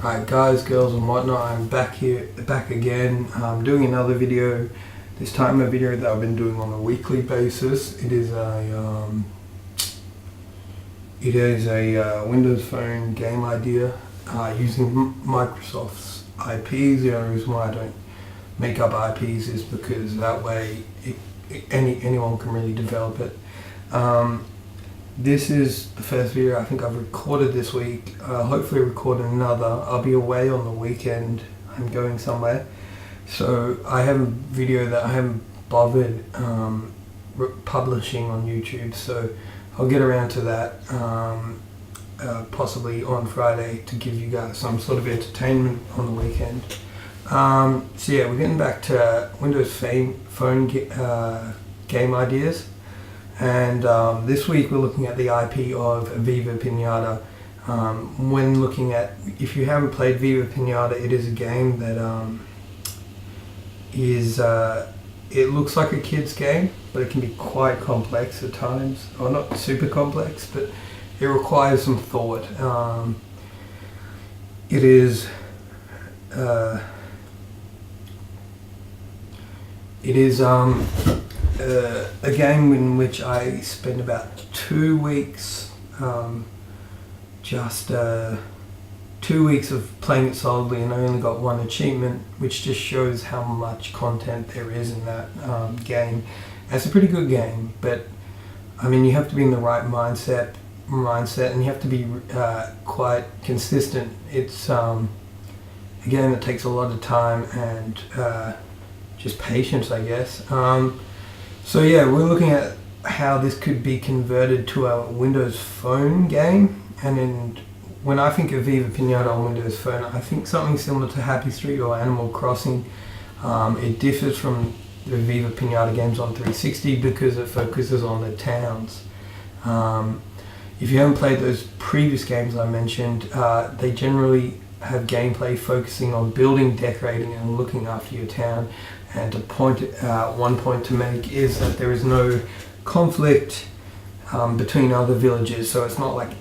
Alright guys, girls and whatnot, I'm back again, doing another video. This time a video that I've been doing on a weekly basis. It is a Windows Phone game idea using Microsoft's IPs. The only reason why I don't make up IPs is because that way anyone can really develop it. This is the first video I think I've recorded this week. Hopefully record another. I'll be away on the weekend. I'm going somewhere. So I have a video that I haven't bothered publishing on YouTube. So I'll get around to that possibly on Friday to give you guys some sort of entertainment on the weekend. So yeah, we're getting back to Windows Phone game ideas. And this week we're looking at the IP of Viva Pinata. When looking at, if you haven't played Viva Pinata, it is a game that it looks like a kid's game, but it can be quite complex at times, or not super complex, but it requires some thought. It is a game in which I spent about 2 weeks, 2 weeks of playing it solidly, and I only got one achievement, which just shows how much content there is in that game. And it's a pretty good game, but I mean, you have to be in the right mindset, and you have to be quite consistent. It's a game that takes a lot of time and just patience, I guess. So yeah, we're looking at how this could be converted to a Windows Phone game. And then when I think of Viva Pinata on Windows Phone, I think something similar to Happy Street or Animal Crossing. It differs from the Viva Pinata games on 360 because it focuses on the towns. If you haven't played those previous games I mentioned, they generally have gameplay focusing on building, decorating, and looking after your town. And one point to make is that there is no conflict between other villages, so it's not like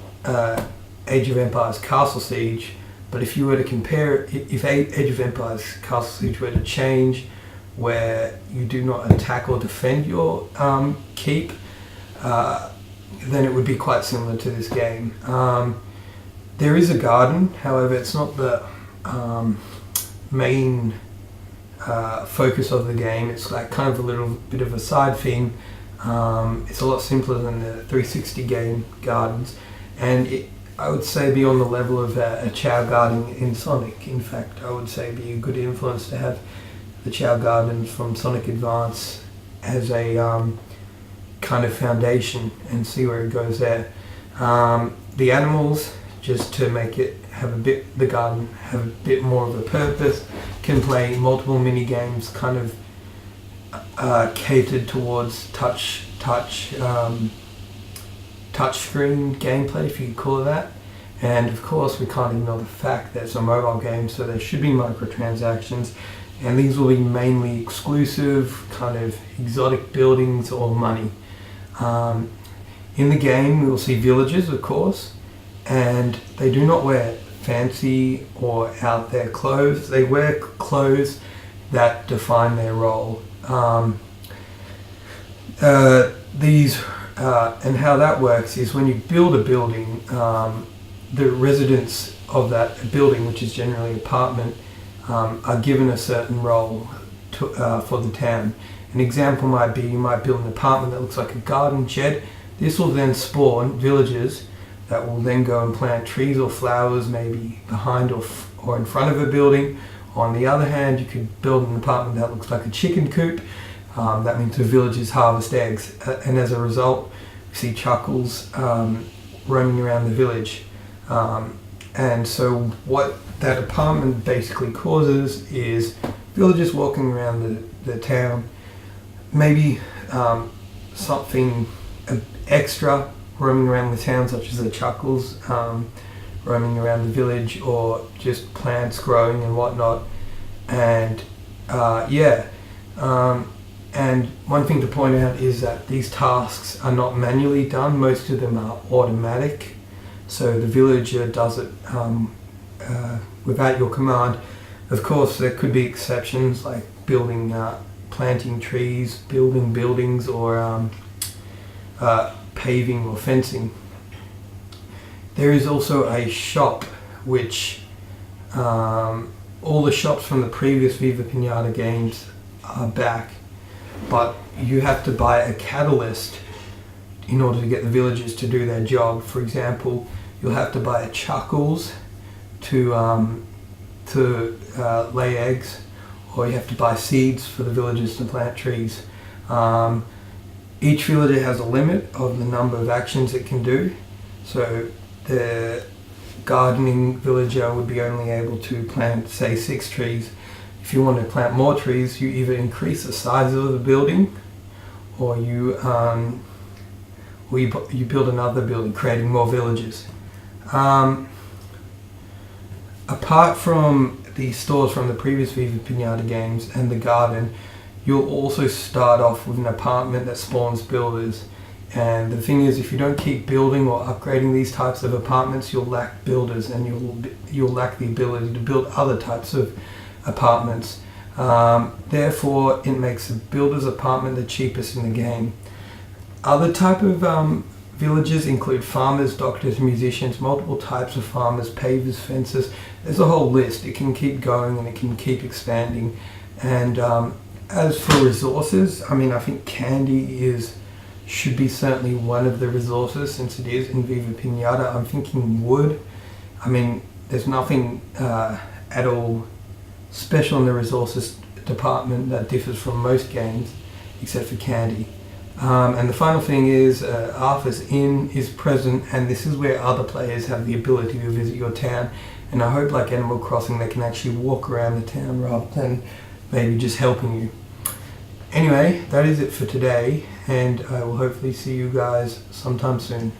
Age of Empires Castle Siege. But if you were to compare, if Age of Empires Castle Siege were to change, where you do not attack or defend your keep, then it would be quite similar to this game. There is a garden, however, it's not the main focus of the game. It's like kind of a little bit of a side theme. It's a lot simpler than the 360 game gardens, and I would say be on the level of a Chow garden in Sonic. In fact, I would say be a good influence to have the Chow gardens from Sonic Advance as a kind of foundation and see where it goes there. The animals, just to make it have the garden have a bit more of a purpose, can play multiple mini games, kind of catered towards touch screen gameplay, if you could call it that. And of course, we can't ignore the fact that it's a mobile game, so there should be microtransactions, and these will be mainly exclusive, kind of exotic buildings or money. In the game, we will see villagers, of course, and they do not wear fancy or out there clothes. They wear clothes that define their role. And how that works is when you build a building, the residents of that building, which is generally an apartment, are given a certain role for the town. An example might be you might build an apartment that looks like a garden shed. This will then spawn villagers that will then go and plant trees or flowers, maybe behind or in front of a building. On the other hand, you could build an apartment that looks like a chicken coop. That means the villagers harvest eggs, and as a result, we see chuckles roaming around the village. And so what that apartment basically causes is villagers walking around the town, maybe something extra roaming around the town, such as the chuckles roaming around the village, or just plants growing and whatnot. And and one thing to point out is that these tasks are not manually done. Most of them are automatic, so the villager does it without your command. Of course, there could be exceptions like building, planting trees, building buildings, or paving or fencing. There is also a shop which all the shops from the previous Viva Pinata games are back, but you have to buy a catalyst in order to get the villagers to do their job. For example, you'll have to buy a chuckles to lay eggs, or you have to buy seeds for the villagers to plant trees. Each villager has a limit of the number of actions it can do. So the gardening villager would be only able to plant, say, 6 trees. If you want to plant more trees, you either increase the size of the building, or you build another building, creating more villages. Apart from the stores from the previous Viva Pinata games and the garden, you'll also start off with an apartment that spawns builders. And the thing is, if you don't keep building or upgrading these types of apartments, you'll lack builders, and you'll lack the ability to build other types of apartments. Therefore, it makes a builder's apartment the cheapest in the game. Other type of villages include farmers, doctors, musicians, multiple types of farmers, pavers, fencers. There's a whole list. It can keep going and it can keep expanding. And as for resources, I mean, I think candy should be certainly one of the resources, since it is in Viva Pinata. I'm thinking wood. I mean, there's nothing at all special in the resources department that differs from most games, except for candy. And the final thing is Arthur's Inn is present, and this is where other players have the ability to visit your town. And I hope, like Animal Crossing, they can actually walk around the town rather than maybe just helping you. Anyway, that is it for today, and I will hopefully see you guys sometime soon.